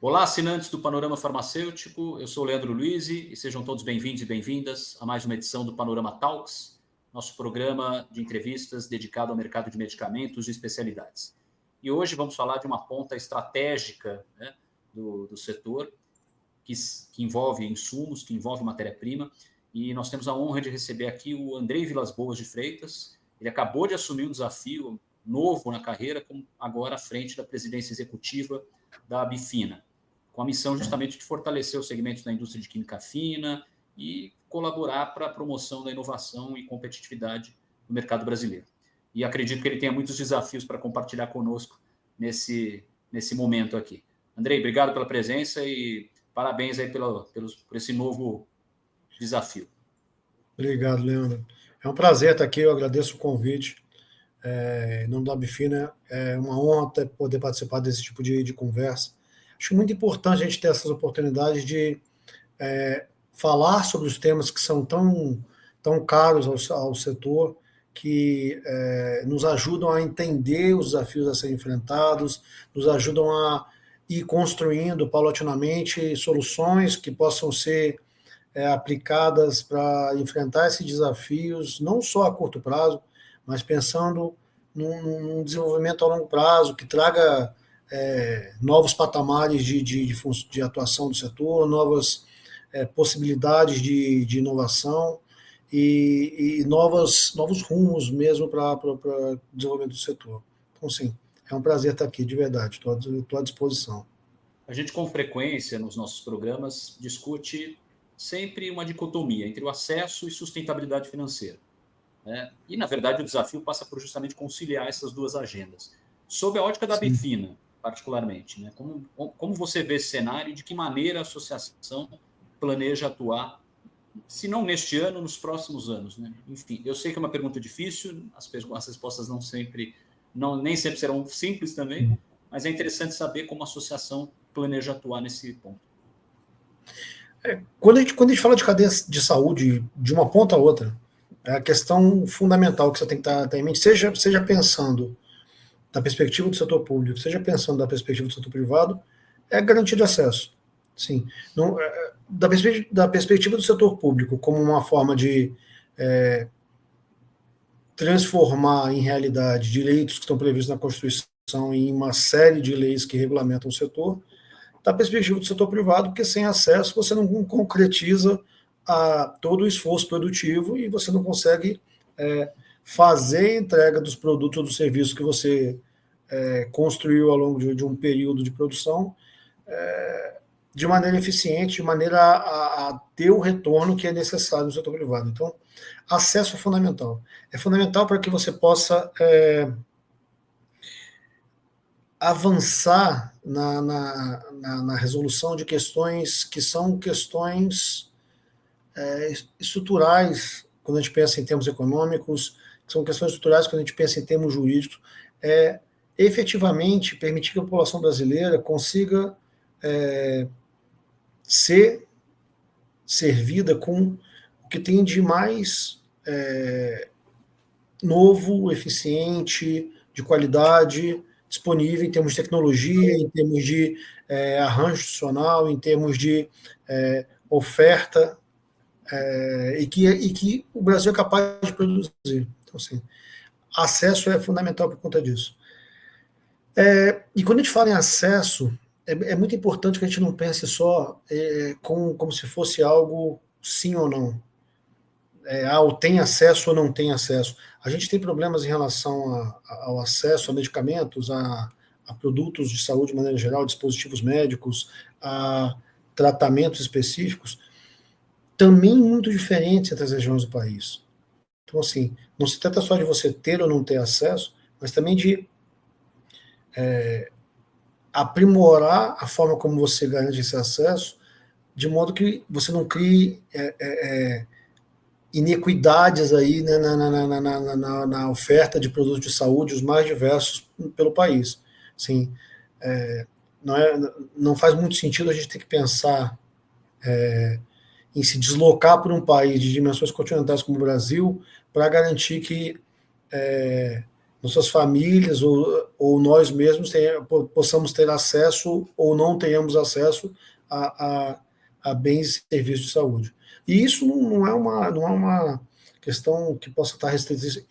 Olá, assinantes do Panorama Farmacêutico, eu sou o Leandro Luiz e sejam todos bem-vindos e bem-vindas a mais uma edição do Panorama Talks, nosso programa de entrevistas dedicado ao mercado de medicamentos e especialidades. E hoje vamos falar de uma ponta estratégica, né, do setor, que envolve insumos, que envolve matéria-prima, e nós temos a honra de receber aqui o Andrei Vilas Boas de Freitas. Ele acabou de assumir um desafio novo na carreira, como agora à frente da presidência executiva da Bifina, com a missão justamente de fortalecer os segmentos da indústria de química fina e colaborar para a promoção da inovação e competitividade no mercado brasileiro. E acredito que ele tenha muitos desafios para compartilhar conosco nesse momento aqui. Andrei, obrigado pela presença e parabéns aí por esse novo desafio. Obrigado, Leandro. É um prazer estar aqui, eu agradeço o convite. Em nome da Bifina, é uma honra poder participar desse tipo de conversa. Acho muito importante a gente ter essas oportunidades de falar sobre os temas que são tão caros ao setor, que nos ajudam a entender os desafios a serem enfrentados, nos ajudam a ir construindo paulatinamente soluções que possam ser aplicadas para enfrentar esses desafios, não só a curto prazo, mas pensando num desenvolvimento a longo prazo, que traga novos patamares de atuação do setor, novas possibilidades de inovação e novos rumos mesmo para o desenvolvimento do setor. Então, sim, é um prazer estar aqui, de verdade, estou à disposição. A gente, com frequência, nos nossos programas, discute sempre uma dicotomia entre o acesso e sustentabilidade financeira. E, na verdade, o desafio passa por justamente conciliar essas duas agendas. Sob a ótica da Bifina, particularmente, né? Como você vê esse cenário e de que maneira a associação planeja atuar, se não neste ano, nos próximos anos, né? Enfim, eu sei que é uma pergunta difícil, as respostas nem sempre serão simples também, mas é interessante saber como a associação planeja atuar nesse ponto. Quando a gente fala de cadeia de saúde, de uma ponta a outra, a questão fundamental que você tem que estar em mente, seja pensando da perspectiva do setor público, seja pensando da perspectiva do setor privado, é a garantia de acesso. Sim. Não, da perspectiva do setor público, como uma forma de transformar em realidade direitos que estão previstos na Constituição e em uma série de leis que regulamentam o setor, da perspectiva do setor privado, porque sem acesso você não concretiza todo o esforço produtivo e você não consegue fazer a entrega dos produtos ou dos serviços que você construiu ao longo de um período de produção de maneira eficiente, de maneira a ter o retorno que é necessário no setor privado. Então, acesso é fundamental. É fundamental para que você possa avançar na resolução de questões que são questões estruturais, quando a gente pensa em termos econômicos, que são questões estruturais quando a gente pensa em termos jurídicos, efetivamente permitir que a população brasileira consiga ser servida com o que tem de mais novo, eficiente, de qualidade, disponível em termos de tecnologia, em termos de arranjo institucional, em termos de oferta, e que o Brasil é capaz de produzir. Então, assim, acesso é fundamental por conta disso. E quando a gente fala em acesso, é muito importante que a gente não pense só como se fosse algo sim ou não. Ou tem acesso ou não tem acesso. A gente tem problemas em relação ao acesso a medicamentos, a produtos de saúde de maneira geral, dispositivos médicos, a tratamentos específicos, também muito diferentes entre as regiões do país. Então, assim, não se trata só de você ter ou não ter acesso, mas também de aprimorar a forma como você garante esse acesso, de modo que você não crie inequidades aí, né, na oferta de produtos de saúde, os mais diversos pelo país. Assim, não faz muito sentido a gente ter que pensar em se deslocar por um país de dimensões continentais como o Brasil para garantir que nossas famílias ou nós mesmos possamos ter acesso ou não tenhamos acesso a bens e serviços de saúde. E isso não é uma questão que possa estar restrita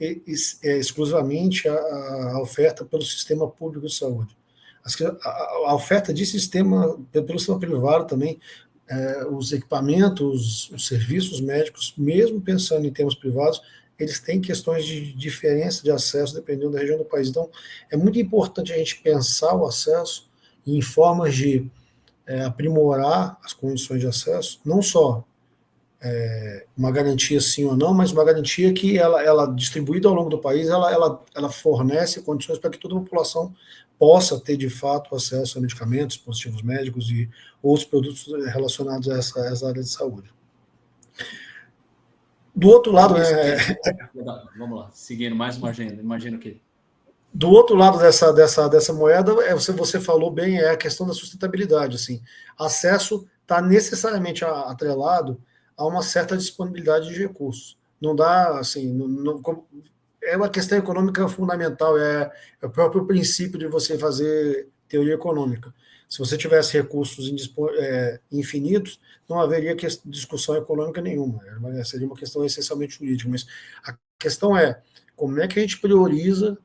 exclusivamente à oferta pelo sistema público de saúde. A oferta de sistema, pelo sistema privado também, os equipamentos, os serviços médicos, mesmo pensando em termos privados, eles têm questões de diferença de acesso dependendo da região do país. Então, é muito importante a gente pensar o acesso em formas de aprimorar as condições de acesso, não só uma garantia sim ou não, mas uma garantia que ela distribuída ao longo do país, ela fornece condições para que toda a população possa ter, de fato, acesso a medicamentos, dispositivos médicos e outros produtos relacionados a essa área de saúde. Do outro lado, vamos lá, seguindo mais uma agenda, imagino que... Do outro lado dessa moeda, você falou bem, é a questão da sustentabilidade. Assim, acesso está necessariamente atrelado a uma certa disponibilidade de recursos. Não dá, assim, é uma questão econômica fundamental, é o próprio princípio de você fazer teoria econômica. Se você tivesse recursos infinitos, não haveria discussão econômica nenhuma, seria uma questão essencialmente jurídica, mas a questão é como é que a gente prioriza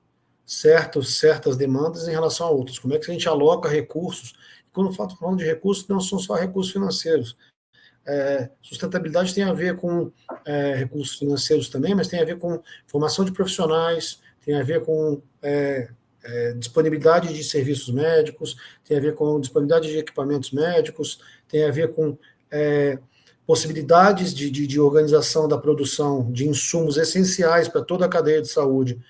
certas demandas em relação a outras, como é que a gente aloca recursos. Quando falando de recursos, não são só recursos financeiros. Sustentabilidade tem a ver com recursos financeiros também, mas tem a ver com formação de profissionais, tem a ver com disponibilidade de serviços médicos, tem a ver com disponibilidade de equipamentos médicos, tem a ver com possibilidades de organização da produção de insumos essenciais para toda a cadeia de saúde,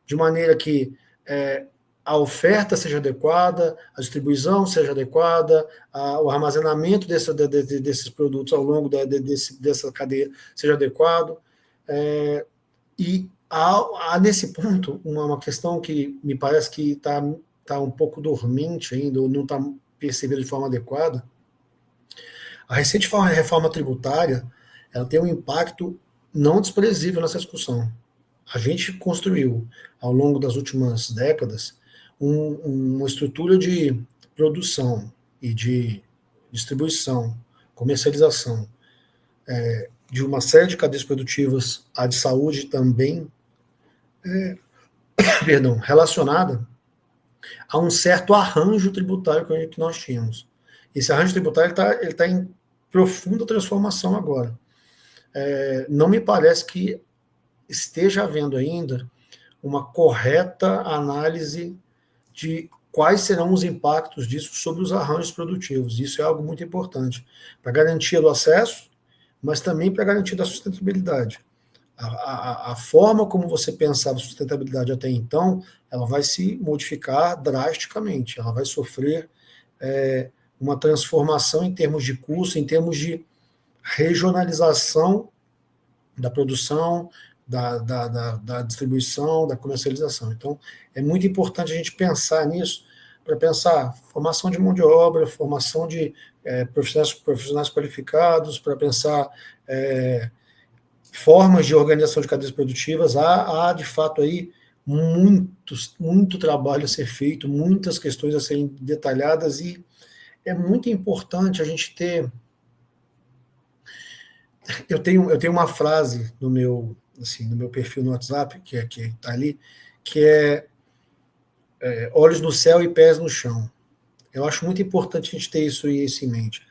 de maneira que a oferta seja adequada, a distribuição seja adequada, o armazenamento desses produtos ao longo dessa cadeia seja adequado. E há nesse ponto uma questão que me parece que está um pouco dormente ainda, ou não está percebida de forma adequada. A recente reforma tributária ela tem um impacto não desprezível nessa discussão. A gente construiu, ao longo das últimas décadas, uma estrutura de produção e de distribuição, comercialização de uma série de cadeias produtivas, a de saúde também, relacionada a um certo arranjo tributário que nós tínhamos. Esse arranjo tributário ele tá em profunda transformação agora. Não me parece que esteja havendo ainda uma correta análise de quais serão os impactos disso sobre os arranjos produtivos. Isso é algo muito importante para a garantia do acesso, mas também para a garantia da sustentabilidade. A forma como você pensava sustentabilidade até então, ela vai se modificar drasticamente, ela vai sofrer uma transformação em termos de custo, em termos de regionalização da produção, da distribuição, da comercialização. Então, é muito importante a gente pensar nisso, para pensar formação de mão de obra, formação de profissionais qualificados, para pensar formas de organização de cadeias produtivas. Há de fato, aí muito trabalho a ser feito, muitas questões a serem detalhadas, e é muito importante a gente ter... Eu tenho uma frase no meu perfil no WhatsApp, que está ali, que é olhos no céu e pés no chão. Eu acho muito importante a gente ter isso em mente.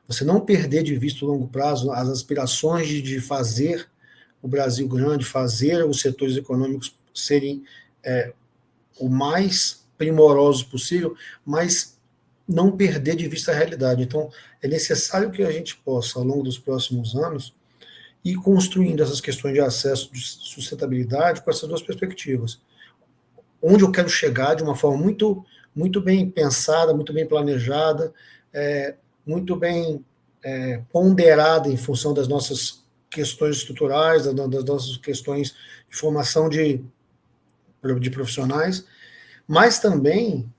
Você não perder de vista a longo prazo as aspirações de fazer o Brasil grande, fazer os setores econômicos serem o mais primorosos possível, mas não perder de vista a realidade. Então, é necessário que a gente possa, ao longo dos próximos anos, ir construindo essas questões de acesso, de sustentabilidade, com essas duas perspectivas. Onde eu quero chegar de uma forma muito bem pensada, muito bem planejada, muito bem ponderada em função das nossas questões estruturais, das nossas questões de formação de profissionais, mas também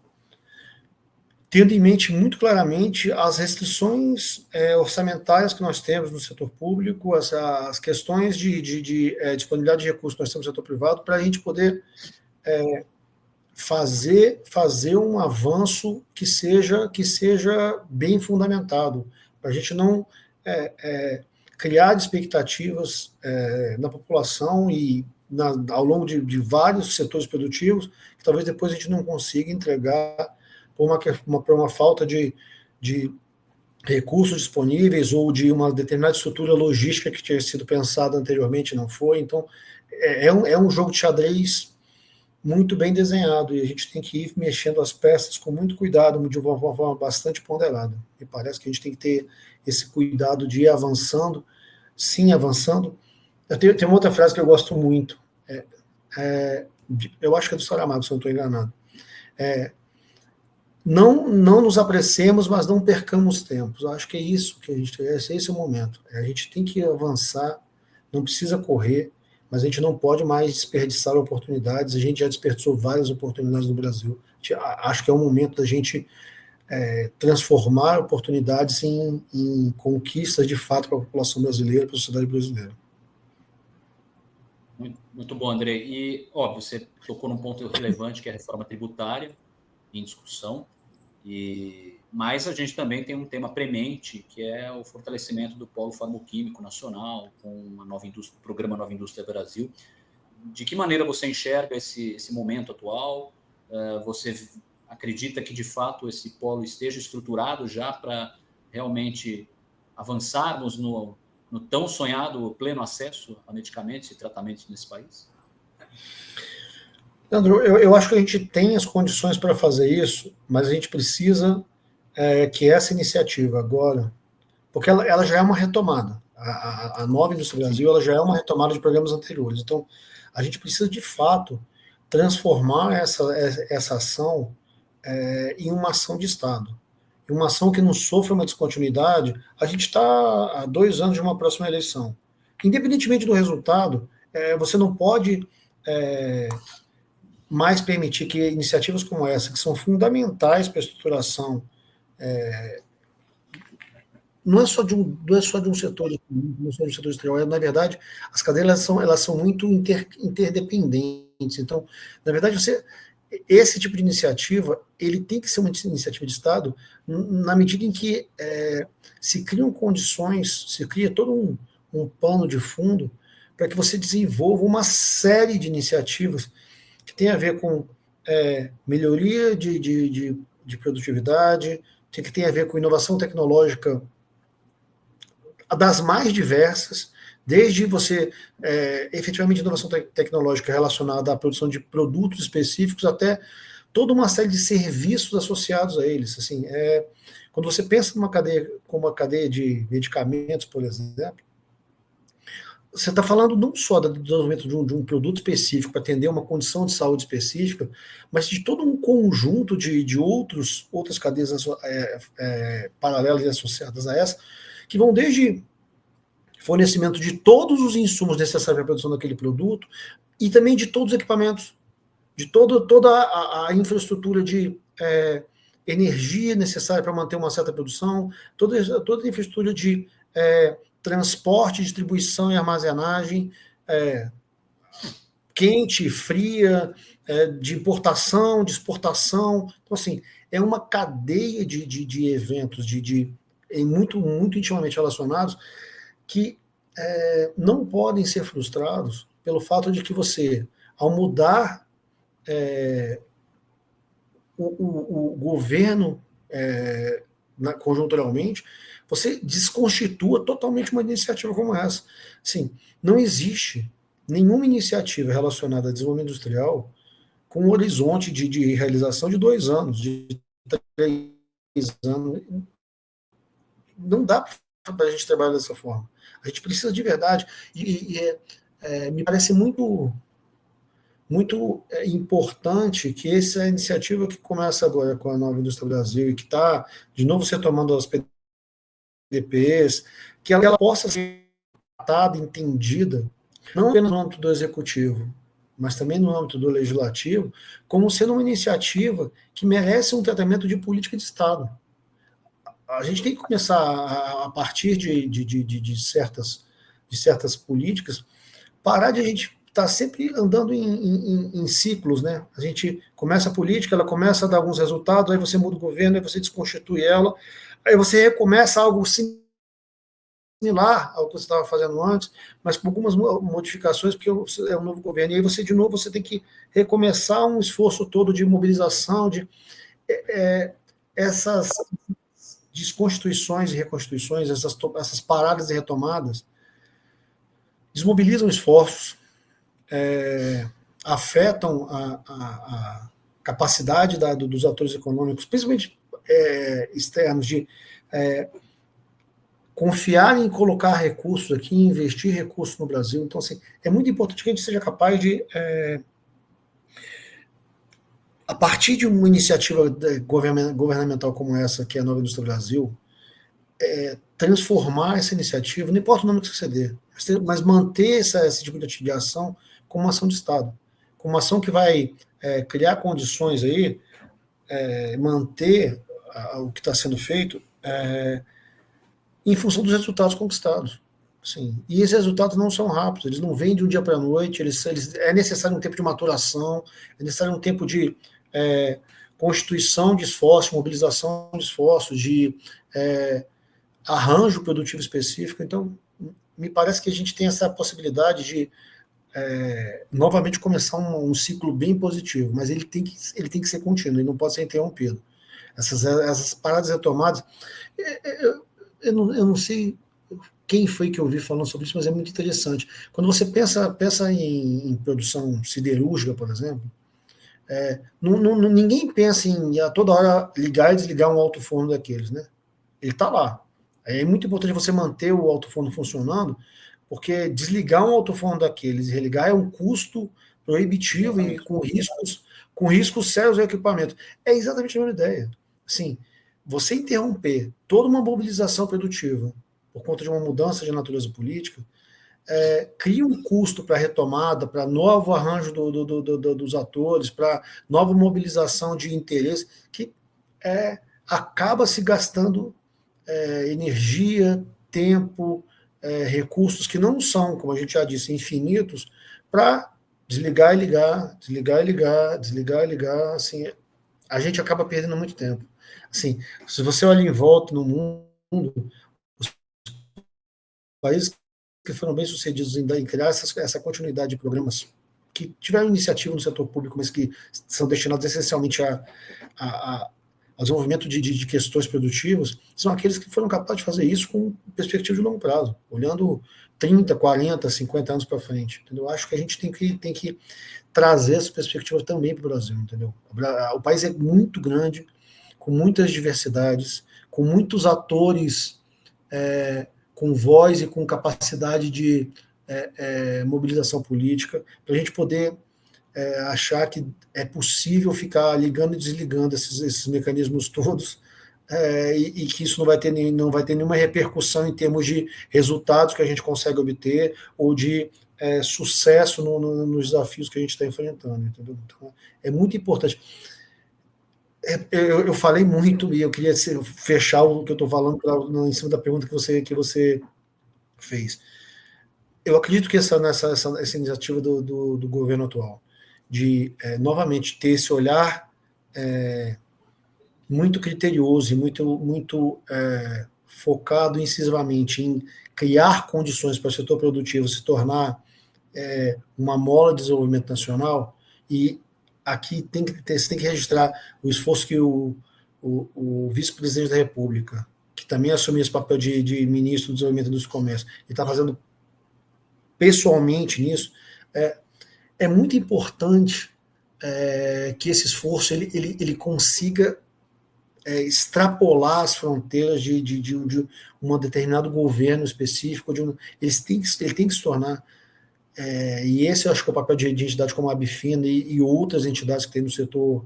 tendo em mente muito claramente as restrições orçamentárias que nós temos no setor público, as questões de disponibilidade de recursos que nós temos no setor privado, para a gente poder fazer um avanço que seja bem fundamentado, para a gente não criar expectativas na população e ao longo de vários setores produtivos, que talvez depois a gente não consiga entregar por uma falta de recursos disponíveis ou de uma determinada estrutura logística que tinha sido pensada anteriormente não foi. Então, é um jogo de xadrez muito bem desenhado, e a gente tem que ir mexendo as peças com muito cuidado, de uma forma bastante ponderada. Me parece que a gente tem que ter esse cuidado de ir avançando, sim, avançando. Eu tenho uma outra frase que eu gosto muito, eu acho que é do Saramago, se eu não estou enganado. Não nos apressemos, mas não percamos tempo. Eu acho que é isso que a gente tem, esse é o momento. A gente tem que avançar, não precisa correr, mas a gente não pode mais desperdiçar oportunidades. A gente já desperdiçou várias oportunidades no Brasil. Acho que é o momento da gente transformar oportunidades em conquistas de fato para a população brasileira, para a sociedade brasileira. Muito bom, André. E, óbvio, você tocou num ponto relevante, que é a reforma tributária, em discussão. Mas a gente também tem um tema premente, que é o fortalecimento do polo farmacêutico nacional, com o programa Nova Indústria Brasil. De que maneira você enxerga esse momento atual? Você acredita que, de fato, esse polo esteja estruturado já para realmente avançarmos no tão sonhado pleno acesso a medicamentos e tratamentos nesse país? Leandro, eu acho que a gente tem as condições para fazer isso, mas a gente precisa que essa iniciativa agora, porque ela já é uma retomada. A Nova Indústria Brasil ela já é uma retomada de programas anteriores. Então, a gente precisa, de fato, transformar essa ação em uma ação de Estado. Em uma ação que não sofra uma descontinuidade. A gente está há 2 anos de uma próxima eleição. Independentemente do resultado, você não pode mais permitir que iniciativas como essa, que são fundamentais para a estruturação, não é só de um setor, não é só de um setor industrial, na verdade, as cadeias elas são muito interdependentes. Então, na verdade, esse tipo de iniciativa ele tem que ser uma iniciativa de Estado na medida em que se criam condições, se cria todo um pano de fundo para que você desenvolva uma série de iniciativas que tem a ver com melhoria de produtividade, que tem a ver com inovação tecnológica das mais diversas, desde você efetivamente inovação tecnológica relacionada à produção de produtos específicos até toda uma série de serviços associados a eles. Assim, quando você pensa numa cadeia como a cadeia de medicamentos, por exemplo, você está falando não só do desenvolvimento de um produto específico para atender uma condição de saúde específica, mas de todo um conjunto de outras cadeias paralelas e associadas a essa, que vão desde fornecimento de todos os insumos necessários para a produção daquele produto e também de todos os equipamentos, de toda a infraestrutura de energia necessária para manter uma certa produção, toda a infraestrutura de transporte, distribuição e armazenagem, quente, fria, de importação, de exportação. Então, assim, é uma cadeia de eventos muito, muito intimamente relacionados que não podem ser frustrados pelo fato de que você, ao mudar o governo conjunturalmente, você desconstitua totalmente uma iniciativa como essa. Assim, não existe nenhuma iniciativa relacionada a desenvolvimento industrial com um horizonte de realização de 2 anos, de 3 anos. Não dá para a gente trabalhar dessa forma. A gente precisa de verdade. Me parece muito importante que essa iniciativa que começa agora com a Nova Indústria Brasil e que está, de novo, se tomando as PDPs, que ela possa ser tratada, entendida, não apenas no âmbito do executivo, mas também no âmbito do legislativo, como sendo uma iniciativa que merece um tratamento de política de Estado. A gente tem que começar, a partir de certas políticas, parar de a gente estar sempre andando em ciclos, né? A gente começa a política, ela começa a dar alguns resultados, aí você muda o governo, aí você desconstitui ela, aí você recomeça algo similar ao que você estava fazendo antes, mas com algumas modificações, porque é um novo governo, e aí você, de novo, você tem que recomeçar um esforço todo de mobilização, de essas desconstituições e reconstituições, essas paradas e retomadas, desmobilizam esforços, afetam a capacidade dos atores econômicos, principalmente externos, de confiar em colocar recursos aqui, investir recursos no Brasil. Então, assim, é muito importante que a gente seja capaz de, a partir de uma iniciativa governamental como essa, que é a Nova Indústria Brasil, transformar essa iniciativa, não importa o nome que você dê, mas manter esse tipo de ação como uma ação de Estado, como uma ação que vai criar condições aí, manter o que está sendo feito em função dos resultados conquistados. Sim. E esses resultados não são rápidos, eles não vêm de um dia para a noite, é necessário um tempo de maturação, é necessário um tempo de constituição de esforços, mobilização de esforços, de arranjo produtivo específico. Então, me parece que a gente tem essa possibilidade de novamente começar um ciclo bem positivo, mas ele tem que ser contínuo, ele não pode ser interrompido. Essas paradas retomadas, eu não sei quem foi que eu ouvi falando sobre isso, mas é muito interessante. Quando você pensa em produção siderúrgica, por exemplo, ninguém pensa em a toda hora ligar e desligar um alto-forno daqueles, né? Ele está lá. É muito importante você manter o alto-forno funcionando, porque desligar um alto-forno daqueles e religar é um custo proibitivo e com riscos sérios ao equipamento. É exatamente a mesma ideia. Assim, você interromper toda uma mobilização produtiva por conta de uma mudança de natureza política, cria um custo para retomada, para novo arranjo dos atores, para nova mobilização de interesse, que acaba se gastando energia, tempo, recursos que não são, como a gente já disse, infinitos, para desligar e ligar, desligar e ligar, desligar e ligar. Assim, a gente acaba perdendo muito tempo. Assim, se você olha em volta no mundo, os países que foram bem sucedidos em criar essa continuidade de programas que tiveram iniciativa no setor público, mas que são destinados essencialmente ao desenvolvimento de questões produtivas, são aqueles que foram capazes de fazer isso com perspectiva de longo prazo, olhando 30, 40, 50 anos para frente. Entendeu? Acho que a gente tem que trazer essa perspectiva também para o Brasil. Entendeu? O país é muito grande, com muitas diversidades, com muitos atores com voz e com capacidade de mobilização política, para a gente poder achar que é possível ficar ligando e desligando esses mecanismos todos, e que isso não vai ter nenhuma repercussão em termos de resultados que a gente consegue obter ou de sucesso nos desafios que a gente está enfrentando. Entendeu? Então, é muito importante. Eu falei muito e eu queria fechar o que eu estou falando em cima da pergunta que você fez. Eu acredito que essa iniciativa do governo atual de novamente ter esse olhar muito criterioso e muito focado incisivamente em criar condições para o setor produtivo se tornar uma mola de desenvolvimento nacional. E aqui você tem que registrar o esforço que o vice-presidente da República, que também assumiu esse papel de ministro do Desenvolvimento do Comércio, e está fazendo pessoalmente nisso, é muito importante que esse esforço ele consiga extrapolar as fronteiras de um determinado governo específico, ele tem que se tornar, e esse eu acho que é o papel de entidades como a Abifina e outras entidades que tem no setor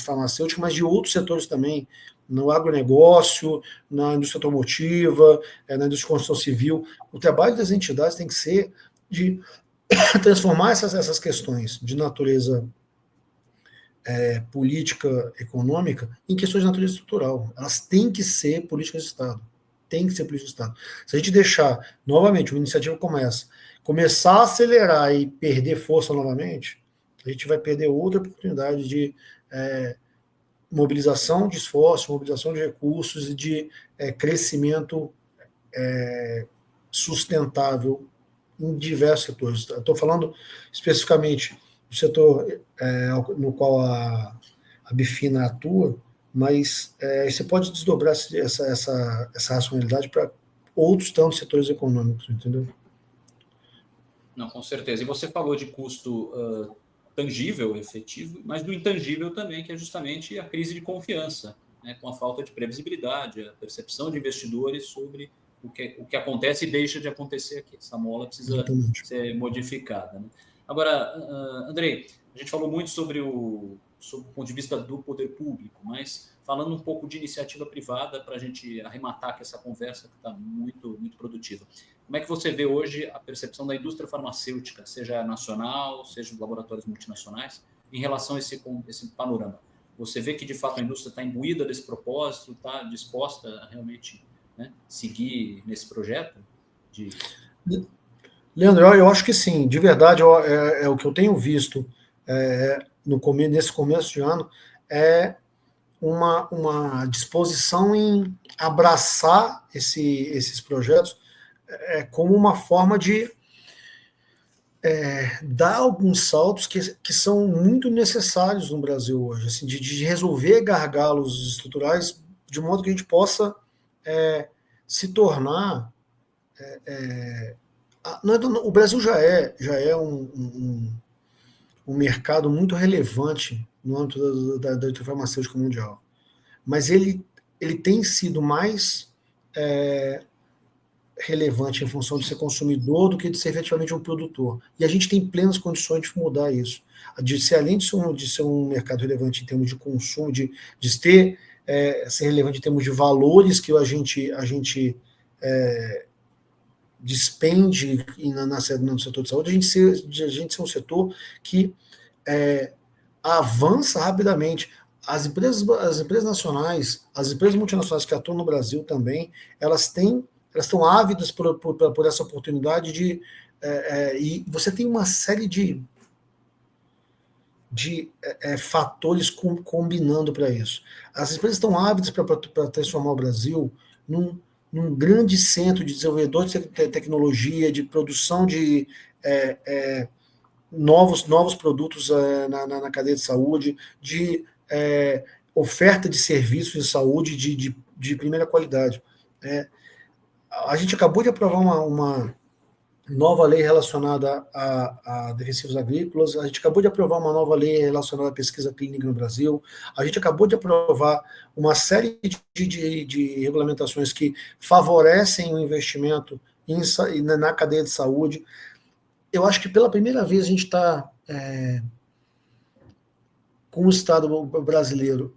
farmacêutico, mas de outros setores também, no agronegócio, na indústria automotiva, na indústria de construção civil. O trabalho das entidades tem que ser de transformar essas questões de natureza política, econômica, em questões de natureza estrutural. Elas têm que ser políticas de Estado. Tem que ser política de Estado. Se a gente deixar, novamente, uma iniciativa começar a acelerar e perder força novamente, a gente vai perder outra oportunidade de mobilização de esforços, mobilização de recursos e de crescimento sustentável em diversos setores. Estou falando especificamente do setor no qual a Bifina atua, mas você pode desdobrar essa racionalidade para outros tantos setores econômicos, entendeu? Não, com certeza. E você falou de custo tangível, efetivo, mas do intangível também, que é justamente a crise de confiança, né, com a falta de previsibilidade, a percepção de investidores sobre o que acontece e deixa de acontecer aqui. Essa mola precisa Exatamente. ser modificada. Né? Agora, Andrei, a gente falou muito sobre o ponto de vista do poder público, mas falando um pouco de iniciativa privada para a gente arrematar aqui essa conversa que está muito, muito produtiva. Como é que você vê hoje a percepção da indústria farmacêutica, seja nacional, seja dos laboratórios multinacionais, em relação a esse panorama? Você vê que, de fato, a indústria está imbuída desse propósito, está disposta a realmente, né, seguir nesse projeto? Leandro, eu acho que sim, de verdade, é o que eu tenho visto nesse começo de ano, é uma disposição em abraçar esses projetos como uma forma de dar alguns saltos que são muito necessários no Brasil hoje, assim, de resolver gargalos estruturais de modo que a gente possa se tornar. O Brasil já é um mercado muito relevante no âmbito da indústria farmacêutica mundial, mas ele tem sido mais relevante em função de ser consumidor do que de ser efetivamente um produtor. E a gente tem plenas condições de mudar isso. Além de ser um mercado relevante em termos de consumo, de ser relevante em termos de valores que a gente despende no setor de saúde, a gente ser um setor que avança rapidamente. As empresas nacionais, as empresas multinacionais que atuam no Brasil também, elas estão ávidas por essa oportunidade e você tem uma série de fatores combinando para isso. As empresas estão ávidas para transformar o Brasil num grande centro de desenvolvedores de tecnologia, de produção de novos produtos na cadeia de saúde, de oferta de serviços de saúde de primeira qualidade. A gente acabou de aprovar uma nova lei relacionada a defensivos agrícolas, a gente acabou de aprovar uma nova lei relacionada à pesquisa clínica no Brasil, a gente acabou de aprovar uma série de regulamentações que favorecem o investimento na cadeia de saúde. Eu acho que pela primeira vez a gente está com o Estado brasileiro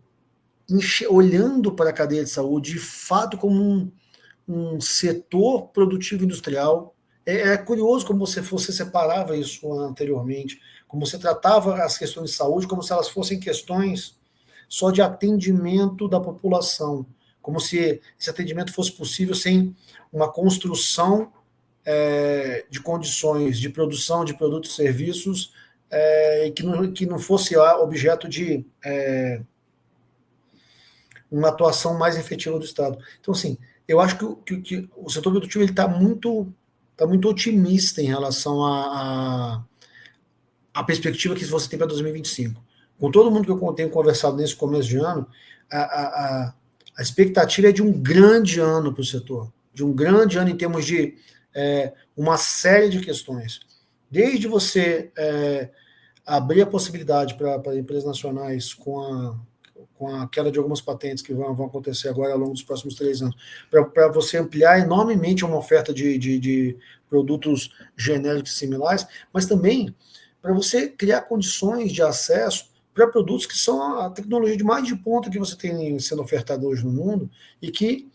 olhando para a cadeia de saúde de fato como um setor produtivo industrial. É curioso como você separava isso anteriormente, como você tratava as questões de saúde como se elas fossem questões só de atendimento da população, como se esse atendimento fosse possível sem uma construção de condições de produção de produtos e serviços que não fosse objeto de uma atuação mais efetiva do Estado. Então, assim, eu acho que o setor produtivo está muito otimista em relação à perspectiva que você tem para 2025. Com todo mundo que eu tenho conversado nesse começo de ano, a expectativa é de um grande ano para o setor, de um grande ano em termos de uma série de questões. Desde você abrir a possibilidade para empresas nacionais com a queda de algumas patentes que vão acontecer agora ao longo dos próximos 3 anos, para você ampliar enormemente uma oferta de produtos genéricos similares, mas também para você criar condições de acesso para produtos que são a tecnologia de mais de ponta que você tem sendo ofertada hoje no mundo e que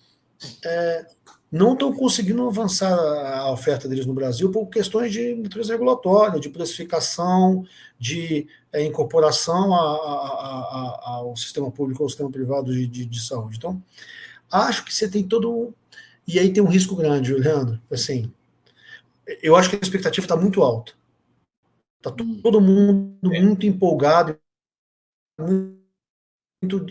não estão conseguindo avançar a oferta deles no Brasil por questões de natureza regulatória, de precificação, de incorporação ao sistema público, ao sistema privado de saúde. Então, acho que você tem todo... E aí tem um risco grande, Leandro. Assim, eu acho que a expectativa está muito alta. Está todo mundo muito empolgado, muito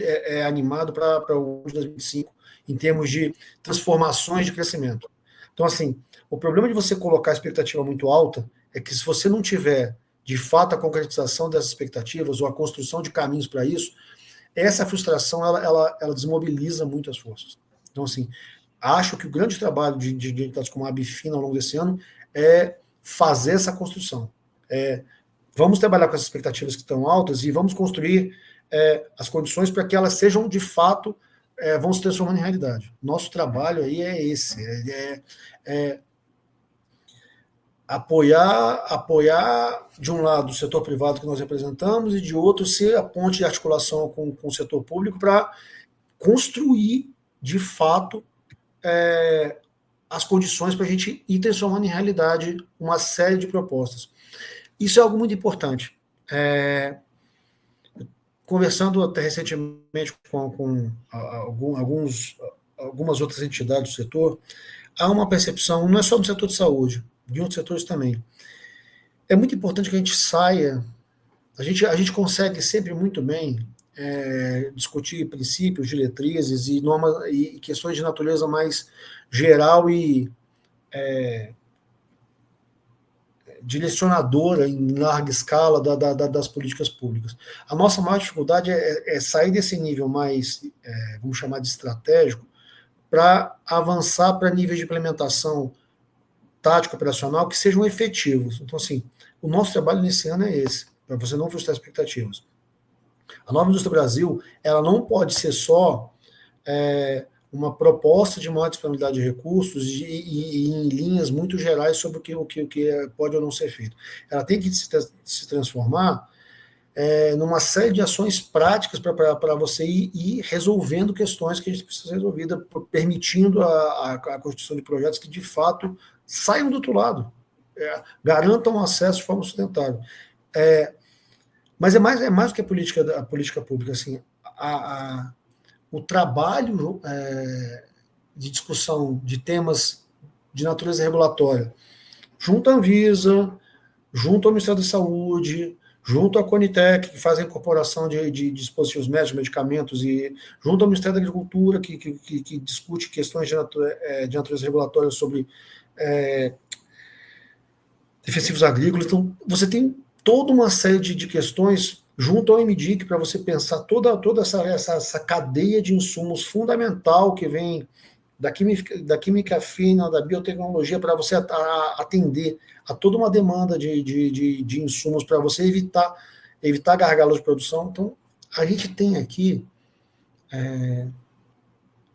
animado para o 2025, em termos de transformações de crescimento. Então, assim, o problema de você colocar a expectativa muito alta é que se você não tiver, de fato, a concretização dessas expectativas ou a construção de caminhos para isso, essa frustração, ela desmobiliza muito as forças. Então, assim, acho que o grande trabalho de entidades como a Abifina ao longo desse ano é fazer essa construção. Vamos trabalhar com essas expectativas que estão altas e vamos construir as condições para que elas sejam, de fato, vão se transformando em realidade. Nosso trabalho aí é esse, apoiar, de um lado, o setor privado que nós representamos e, de outro, ser a ponte de articulação com o setor público para construir, de fato, as condições para a gente ir transformando em realidade uma série de propostas. Isso é algo muito importante. Conversando até recentemente com algumas outras entidades do setor, há uma percepção, não é só no setor de saúde, de outros setores também. É muito importante que a gente saia, a gente consegue sempre muito bem discutir princípios, diretrizes e normas e questões de natureza mais geral e direcionadora em larga escala das políticas públicas. A nossa maior dificuldade é sair desse nível mais, vamos chamar de estratégico, para avançar para níveis de implementação tática operacional que sejam efetivos. Então, assim, o nosso trabalho nesse ano é esse, para você não frustrar expectativas. A Nova Indústria Brasil, ela não pode ser só uma proposta de maior disponibilidade de recursos e em linhas muito gerais sobre o que pode ou não ser feito. Ela tem que se transformar numa série de ações práticas para você ir resolvendo questões que a gente precisa ser resolvida, permitindo a construção de projetos que, de fato, saiam do outro lado, garantam acesso de forma sustentável. Mas é mais do que a política pública. Assim, o trabalho de discussão de temas de natureza regulatória, junto à Anvisa, junto ao Ministério da Saúde, junto à Conitec, que faz a incorporação de dispositivos médicos, medicamentos, e junto ao Ministério da Agricultura, que discute questões de natureza regulatória sobre defensivos agrícolas. Então, você tem toda uma série de questões junto ao MDIC para você pensar toda essa cadeia de insumos fundamental que vem da química fina, da biotecnologia, para você atender a toda uma demanda de insumos para você evitar gargalos de produção. Então, a gente tem aqui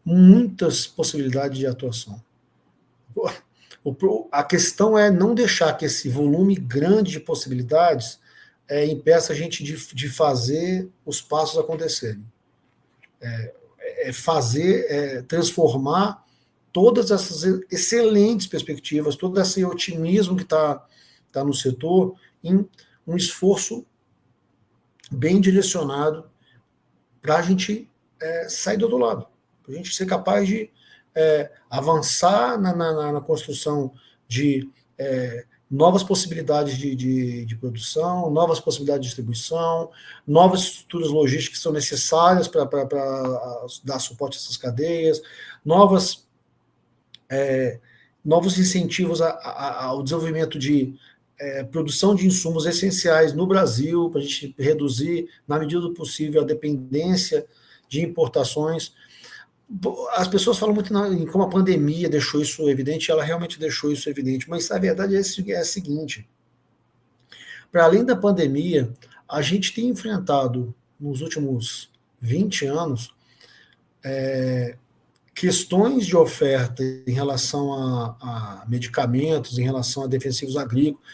muitas possibilidades de atuação. A questão é não deixar que esse volume grande de possibilidades impeça a gente de fazer os passos acontecerem. Transformar todas essas excelentes perspectivas, todo esse otimismo que está no setor, em um esforço bem direcionado para a gente sair do outro lado, para a gente ser capaz de avançar na construção de novas possibilidades de produção, novas possibilidades de distribuição, novas estruturas logísticas que são necessárias para dar suporte a essas cadeias, novos incentivos ao desenvolvimento de produção de insumos essenciais no Brasil, para a gente reduzir, na medida do possível, a dependência de importações. As pessoas falam muito em como a pandemia deixou isso evidente, ela realmente deixou isso evidente, mas a verdade é a seguinte: para além da pandemia, a gente tem enfrentado, nos últimos 20 anos, questões de oferta em relação a medicamentos, em relação a defensivos agrícolas,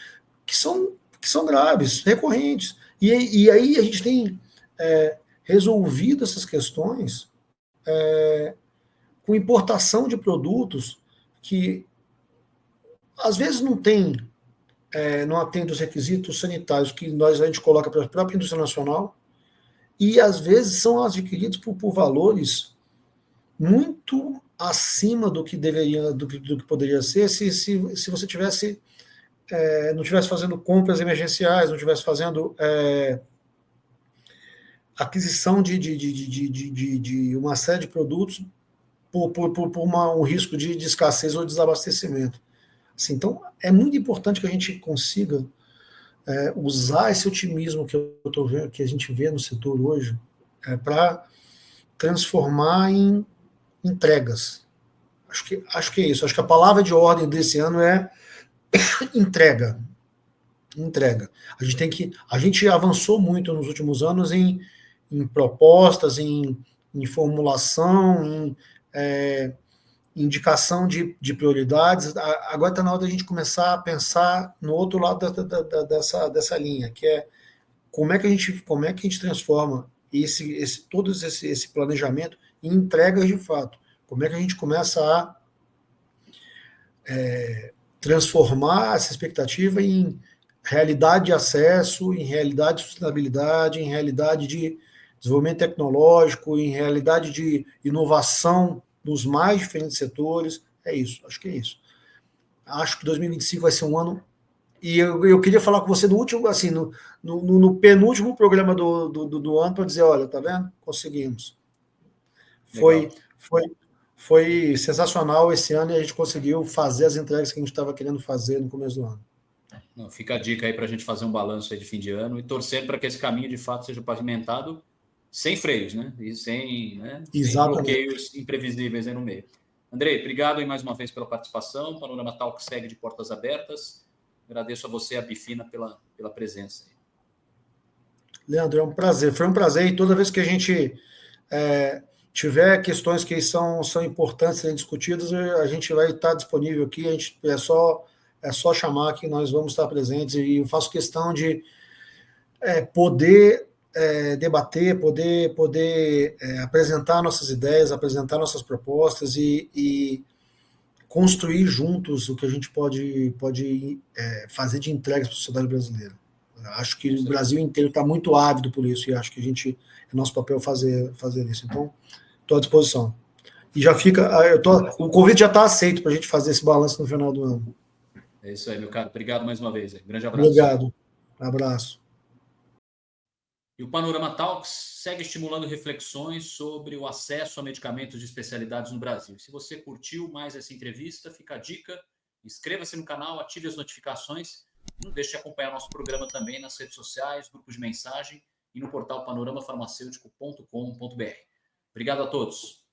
que são graves, recorrentes. E aí a gente tem resolvido essas questões com importação de produtos que às vezes não atende os requisitos sanitários que a gente coloca para a própria indústria nacional, e às vezes são adquiridos por valores muito acima do que deveria, do que poderia ser se você tivesse não estivesse fazendo compras emergenciais, não estivesse fazendo aquisição de uma série de produtos por um risco de escassez ou desabastecimento. Assim, então, é muito importante que a gente consiga usar esse otimismo que eu tô vendo, que a gente vê no setor hoje, para transformar em entregas. Acho que é isso. Acho que a palavra de ordem desse ano é entrega. A gente avançou muito nos últimos anos em propostas, em formulação, em indicação de prioridades. Agora está na hora da gente começar a pensar no outro lado dessa linha, que é como é que a gente transforma todo esse planejamento em entregas de fato. Como é que a gente começa a transformar essa expectativa em realidade de acesso, em realidade de sustentabilidade, em realidade de desenvolvimento tecnológico, em realidade de inovação dos mais diferentes setores. É isso, acho que é isso. Acho que 2025 vai ser um ano. E eu queria falar com você no último, assim, no penúltimo programa do ano, para dizer, olha, tá vendo? Conseguimos. Foi sensacional esse ano e a gente conseguiu fazer as entregas que a gente estava querendo fazer no começo do ano. Não, fica a dica aí para a gente fazer um balanço aí de fim de ano e torcer para que esse caminho de fato seja pavimentado sem freios, né? E sem bloqueios imprevisíveis aí no meio. Andrei, obrigado aí mais uma vez pela participação. O Panorama Talks segue de portas abertas. Agradeço a você, a Bifina, pela presença aí. Leandro, é um prazer. Foi um prazer e toda vez que a gente tiver questões que são importantes serem discutidas, a gente vai estar disponível aqui. É só chamar que nós vamos estar presentes, e eu faço questão de poder debater, poder apresentar nossas ideias, apresentar nossas propostas e construir juntos o que a gente pode fazer de entregas para a sociedade brasileira. Acho que o Brasil inteiro está muito ávido por isso, e acho que é nosso papel fazer isso. Então, estou à disposição. E já fica, o convite já está aceito para a gente fazer esse balanço no final do ano. É isso aí, meu caro. Obrigado mais uma vez. Grande abraço. Obrigado. Abraço. E o Panorama Talks segue estimulando reflexões sobre o acesso a medicamentos de especialidades no Brasil. Se você curtiu mais essa entrevista, fica a dica, inscreva-se no canal, ative as notificações, não deixe de acompanhar nosso programa também nas redes sociais, grupos de mensagem e no portal panoramafarmacêutico.com.br. Obrigado a todos.